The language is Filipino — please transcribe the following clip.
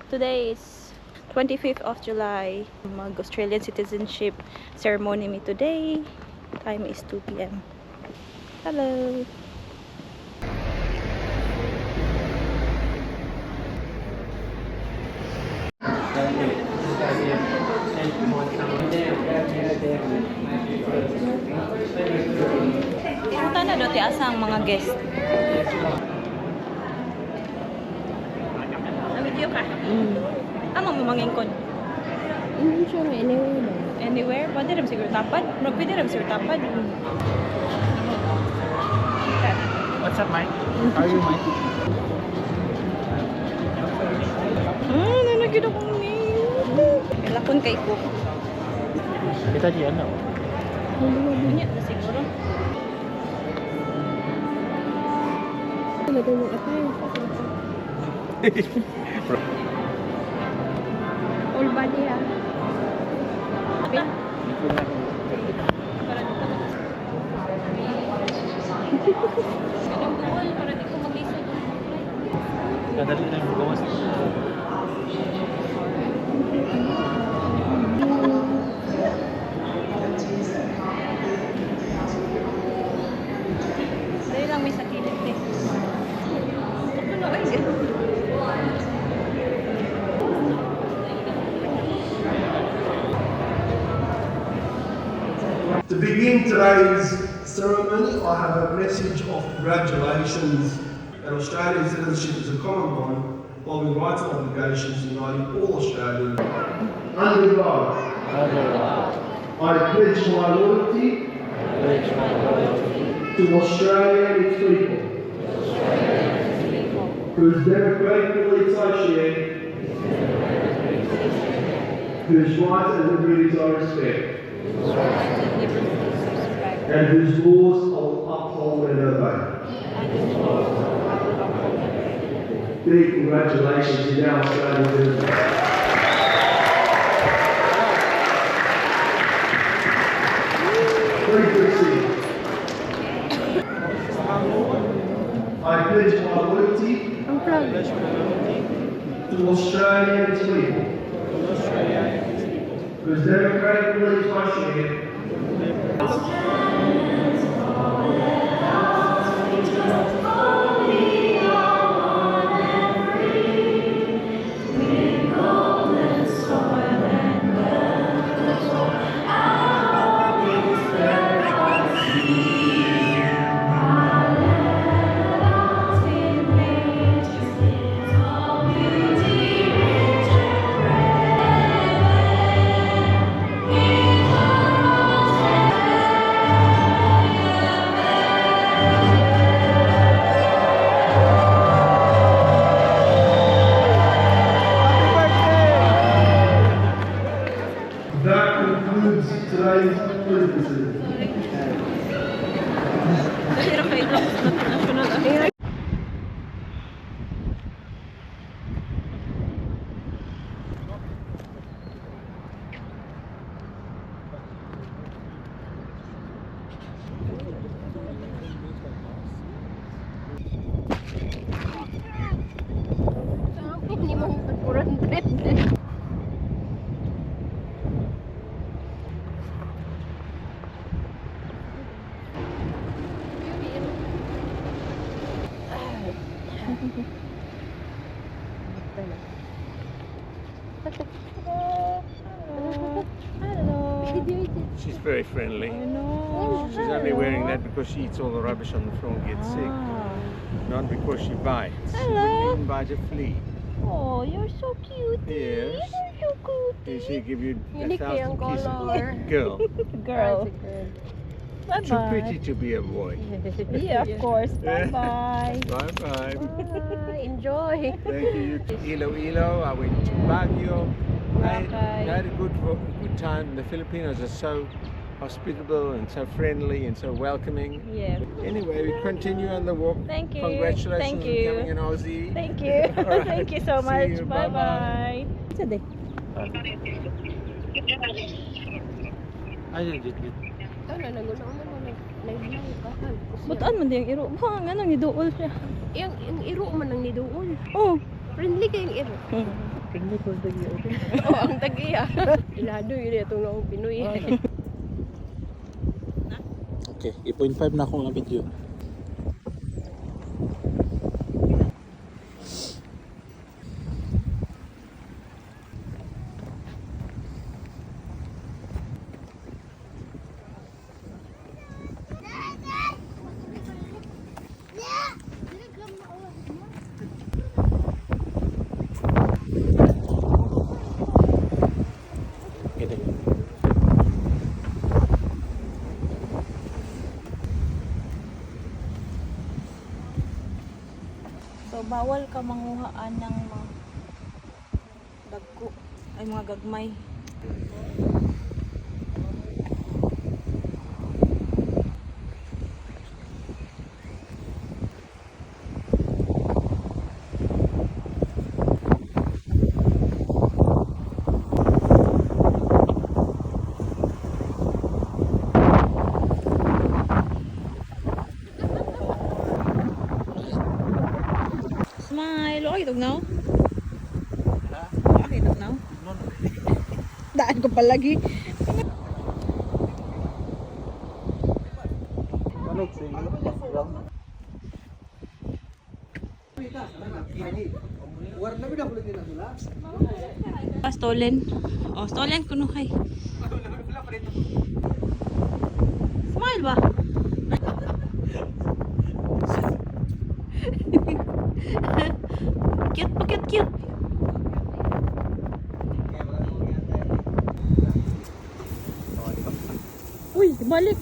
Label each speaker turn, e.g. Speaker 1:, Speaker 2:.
Speaker 1: Today is 25th of July. Mag-Australian citizenship ceremony me today. Time is 2 p.m. Hello! Punta na doon asa ang mga guest. Video ka? Amang mamangingkod?
Speaker 2: Hindi siya anywhere lang.
Speaker 1: Anywhere? Pwede rin siguro tapad? Pwede rin siguro tapad?
Speaker 3: What's up, Mike? How are you, Mike?
Speaker 1: Nanagyan akong nail. Lakon kay ko.
Speaker 3: Kita di ano?
Speaker 1: Ganyan na siguro.
Speaker 2: Ano ito yung atay? All body ha.
Speaker 1: Ata? Anong buhol para di ko mag-isip.
Speaker 3: Kadali na yung gawas.
Speaker 1: Dahil lang may sakilip eh. Ito na ay.
Speaker 4: To begin today's ceremony, I have a message of congratulations. And Australian citizenship is a common bond, involving rights and obligations uniting all Australians. Under God, I pledge my loyalty to Australia and its people, whose democratic beliefs I share, whose rights and liberties I respect, and whose laws I will uphold and obey. Big congratulations to now Australian citizens. I pledge my loyalty to Australia and its people, whose democratic beliefs I share, that concludes today's presentation.
Speaker 1: Pero kayo lang national affairs.
Speaker 2: Hindi mo pagkurang trip.
Speaker 3: She's very friendly.
Speaker 1: I know.
Speaker 3: She's only wearing that because she eats all the rubbish on the floor and gets sick. Not because she bites. She
Speaker 1: Hello.
Speaker 3: wouldn't even bite a flea.
Speaker 1: Oh, you're so cute.
Speaker 3: Yes.
Speaker 1: You're so cute.
Speaker 3: Did she give you
Speaker 2: Unique
Speaker 3: 1,000
Speaker 2: yung
Speaker 3: kisses?
Speaker 2: color.
Speaker 3: Girl.
Speaker 1: Girl. Bye
Speaker 3: Too
Speaker 1: bye.
Speaker 3: pretty to be a boy.
Speaker 1: Yeah, of course. Bye bye.
Speaker 3: Bye-bye.
Speaker 2: Enjoy.
Speaker 3: Thank you. Iloilo, I went to Baguio. I had a good time. The Filipinos are so hospitable and so friendly and so welcoming.
Speaker 1: Yeah.
Speaker 3: Anyway, we continue on the walk.
Speaker 1: Thank you.
Speaker 3: Congratulations
Speaker 1: Thank
Speaker 3: on
Speaker 1: you.
Speaker 3: becoming an Aussie.
Speaker 1: Thank you.
Speaker 3: Alright.
Speaker 1: Thank you so
Speaker 3: See
Speaker 1: much.
Speaker 3: you.
Speaker 1: Bye
Speaker 3: Bye-bye.
Speaker 1: bye. Today.
Speaker 3: Ay,
Speaker 2: Ano, nagunaon mo na nag-live kahal.
Speaker 1: Butaan man din yung iro. Baka nga nang niduol siya.
Speaker 2: Yung iro man ang nidoon.
Speaker 1: Oh.
Speaker 2: Friendly kayong iro.
Speaker 1: Hmm.
Speaker 2: Tingnan ko dagi okay. Oh, ang dagi ah. Ilado yun itong lang Pinoy.
Speaker 5: Okay, i-0.5 na akong video. Gede.
Speaker 1: So, bawal ka manguhaan ng mga dagko, ay mga gagmay. Smile, okay tugnaw? Okay tugnaw? Daan ko palagi. Stolen. Oh, stolen kuno kay. Smile ba? Cute pa, cute, cute. Uy, balik.